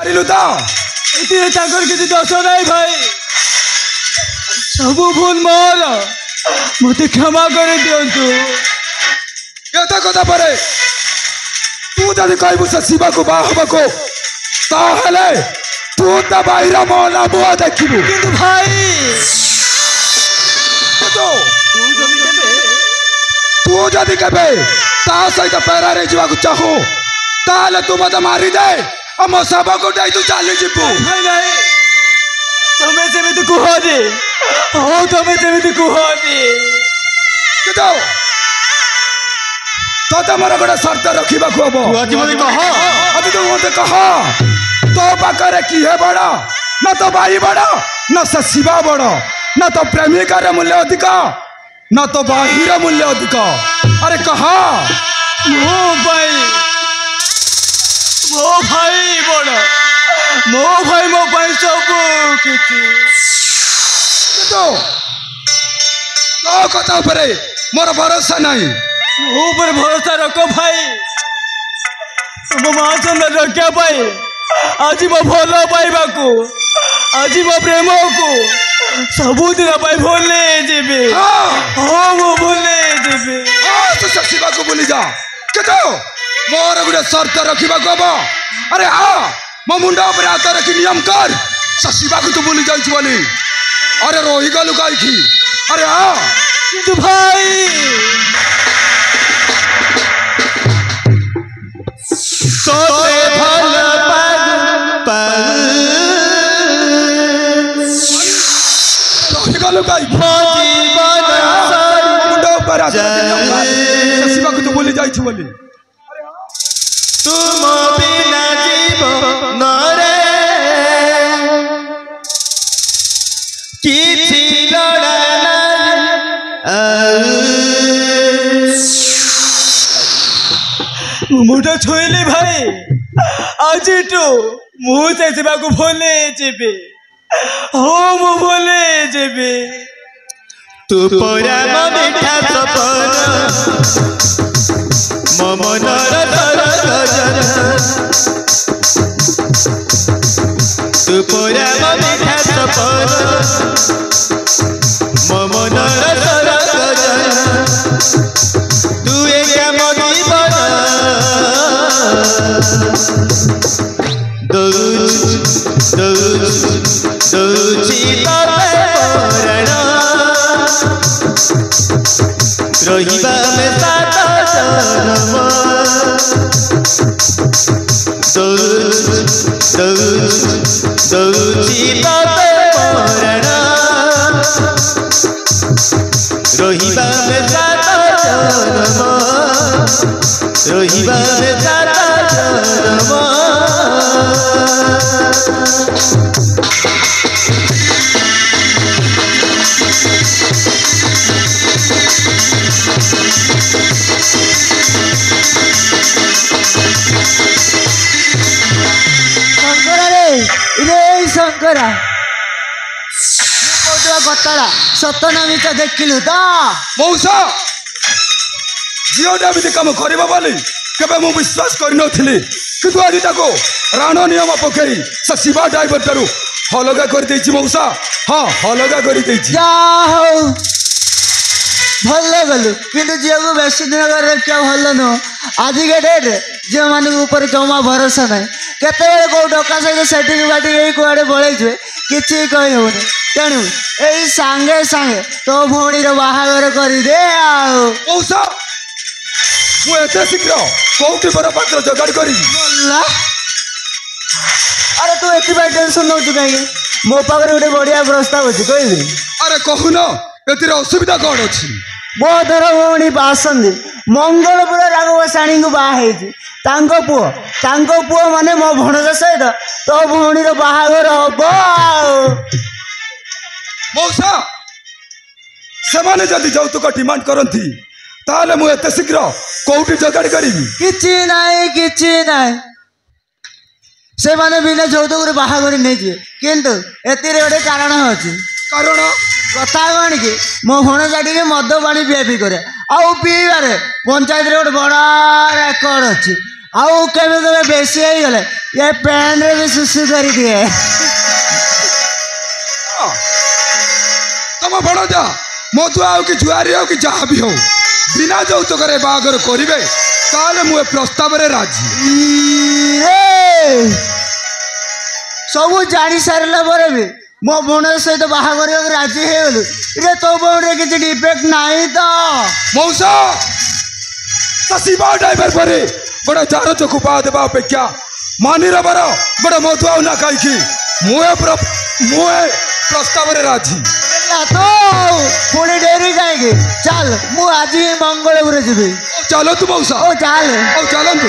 ଜାଣିଲୁ ତ ଏଥିରେ ତାଙ୍କର କିଛି ଦୋଷ ନାହିଁ ଭାଇ। ସବୁ ଭୁଲ ମୋର, ମୋତେ କ୍ଷମା କରି ଦିଅନ୍ତୁ। ଏତେ କଥା ପରେ ତୁ ଯଦି କହିବୁ ସେ ଶିବାକୁ ବାହା ହବାକୁ ତାହେଲେ ତୁ ତା ବାଇର ମୋ ଲାଭ ଦେଖିବୁ। କିନ୍ତୁ ଭାଇ ତୁ ଯଦି କେବେ ତା ସହିତ ଫେରାରେ ଯିବାକୁ ଚାହୁ ତାହେଲେ ତୁ ମତେ ମାରିଦେ ଆଉ ମୋ ଶବକୁ ନେଇ ତୁ ଚାଲିଯିବୁ। ଭାଇ ନାଇଁ, ତମେ ସେମିତି କୁହନି। ହଉ ତମେ ସେମିତି କୁହନି। କିନ୍ତୁ ତତେ ମୋର ଗୋଟେ ସର୍ତ୍ତ ରଖିବାକୁ ହବ। ଆଜି ମତେ କହ। ଆଜି ତୁ ମତେ କହ ତୋ ପାଖରେ କିଏ ବଡ? ନା ତୋ ଭାଇ ବଡ, ନା ସେ ଶିବା ବଡ, ନା ତୋ ପ୍ରେମିକାର ମୂଲ୍ୟ ଅଧିକ, ନା ତୋ ବାହିର ମୂଲ୍ୟ ଅଧିକ? ଆରେ କହ। ମୋ ଭାଇ ବଡ। ମୋ ଭାଇ ମୋ ପାଇଁ ସବୁ କିଛି। କିନ୍ତୁ ତୋ କଥା ଉପରେ ମୋର ଭରସା ନାହିଁ। ମୋ ଉପରେ ଭରସା ରଖ ଭାଇ। ତମ ମା ଚନ୍ଦା ରକ୍ଷା ପାଇଁ ଆଜି ମୋ ଭଲ ପାଇବାକୁ, ଆଜି ମୋ ପ୍ରେମକୁ ସବୁଦିନ ପାଇଁ ଭୁଲେଇ ଯିବି। ହଁ ମୁଁ ଭୁଲେଇ ଯିବି। ତୁ ସେ ଶିବାକୁ ଭୁଲି ଯା, କିନ୍ତୁ ମୋର ଗୋଟେ ସର୍ତ୍ତ ରଖିବାକୁ ହବ। ଆରେ ମୋ ମୁଣ୍ଡ ଉପରେ ହାତ ରଖି ନିୟମ କର। ସେ ଶିବାକୁ ତୁ ଭୁଲି ଯାଇଛୁ ବୋଲି। ଆରେ ରହିଗଲୁ କାହିଁକି? ଆରେ କିନ୍ତୁ ଭାଇ ତୋତେ ଭଲ ରହିଗଲୁ କାହିଁକି? ମୁଣ୍ଡ ଉପରେ ହାତ ରଖି ନିୟମ କର। ସେ ଶିବାକୁ ତୁ ଭୁଲି ଯାଇଛୁ ବୋଲି। ତୁମ ବିନା ଜୀବନରେ କିଛି ଲୋଡ଼ା ମୁଣ୍ଡ ଛୁଇଁଲି ଭାଇ। ଆଜିଠୁ ମୁଁ ସେ ଶିବାକୁ ଭୁଲେଇ ଯିବି। ହଁ ମୁଁ ଭୁଲେଇ ଯିବି। ତୁ ପରା ମୋ ମିଠା ସପନ, ମୋ ମନର ତୁ ପରା ମୋ ମିଠା ସପନ, ମୋ ମନର ତୁ ଏକା ମୋ ଜୀବନ। ଦଉଛି ତତେ ମରଣ, ରହିବା ମେ ସାତ ଜନ୍ମ। ଦଉଛି ତତେ ମରଣ, ରହିବା ମେ ସାତ ଜନ୍ମ, ରହିବା ମେ ସାତ ଜନ୍ମ। ଶଙ୍କରା ଗତରା ସତନା ମିଛ ଦେଖିଲୁ ତ? ମଉସା ଝିଅଟା ଏମିତି କାମ କରିବ ବୋଲି କେବେ ମୁଁ ବିଶ୍ୱାସ କରିନଥିଲି, କିନ୍ତୁ ଆଜି ତାକୁ ରାଣ ନିୟମ ପକେଇ ସେ ଶିବା ଡ୍ରାଇଭର ଠାରୁ ଅଲଗା କରିଦେଇଛି ମଉସା। ହଁ ଅଲଗା କରିଦେଇଛି। ଯାହା ହଉ ଭଲ ଗଲୁ, କିନ୍ତୁ ଝିଅକୁ ବେଶୀ ଦିନ ଘରେ ରଖିବା ଭଲ ନୁହଁ। ଆଜିକା ଡେଟ୍ରେ ଝିଅମାନଙ୍କ ଉପରେ ଜମା ଭରସା ନାହିଁ। କେତେବେଳେ କେଉଁ ଡକା ସହିତ ସେଠିକି ବାଟିକି ଏଇ କୁଆଡ଼େ ପଳେଇଯିବେ କିଛି କହିହେବନି। ତେଣୁ ଏଇ ସାଙ୍ଗେ ସାଙ୍ଗେ ତୋ ଭଉଣୀର ବାହାଘର କରିଦେ। ଆଉ ମଉସା ମୁଁ ଏତେ ଶୀଘ୍ର କୋଉଠି ବର ପାତ୍ର ଯୋଗାଡ଼ କରିବି? ଆରେ ତୁ ଏଥିପାଇଁ ଟେନସନ୍ ନେଉଛୁ କାହିଁକି? ମୋ ପାଖରେ ଗୋଟେ ବଢ଼ିଆ ପ୍ରସ୍ତାବ ଅଛି, କହିବି? ଆରେ କହୁନ ଏଥିରେ ଅସୁବିଧା କ'ଣ ଅଛି? ମୋ ଧର ଭଉଣୀ ଆସନ୍ତି ମଙ୍ଗଳପୁର ରାଘବସାଣୀଙ୍କୁ ବାହା ହେଇଛି। ତାଙ୍କ ପୁଅ ମାନେ ମୋ ଭଣଜା ସହିତ ତୋ ଭଉଣୀର ବାହାଘର ହବ। ଆଉ ମଉସା ସେମାନେ ଯଦି ଯୌତୁକ ଡିମାଣ୍ଡ କରନ୍ତି ତାହେଲେ ମୁଁ ଏତେ ଶୀଘ୍ର କୋଉଠି ଯୋଗାଡ଼ କରିବି? କିଛି ନାହିଁ ସେମାନେ ବିନା ଯୌତୁକରେ ବାହାଘର ନେଇଯିବେ। କିନ୍ତୁ ଏଥିରେ ଗୋଟେ କାରଣ ଅଛି। କାରଣ କଥା କ'ଣ କି ମୋ ଭଣଜା ଟିକେ ମଦ ପାଣି ପିଆ ପିଇ କରେ, ଆଉ ପିଇବାରେ ପଞ୍ଚାୟତରେ ଗୋଟେ ବଡ଼ ରେକର୍ଡ ଅଛି। आउ केबे केबे बेसी ही गले ये पैंट रे भी सुसु करी दिए तम भणजा मधुआ हो कि जुआरी हो कि जहाँ भी हो बिना যৌতুক बाहागर करेंगे ताले मुझे प्रस्ताव रे राजी सब जानी सारा पर भी मो भण सहित बाहागर राजी हो गलु रे तो भौणी किसी डिफेक्ट नहीं तो मौसा शिवा ड्राइवर पर गोटे चार चकु पा देवा अपेक्षा मानी रबर गोटे मधुआ ना कहीं मुझे प्रस्ताव रे राजी तो पुणी डेरी कहीं चल मु आज ही मंगलपुर जी चलो तू मौसा चल चलतु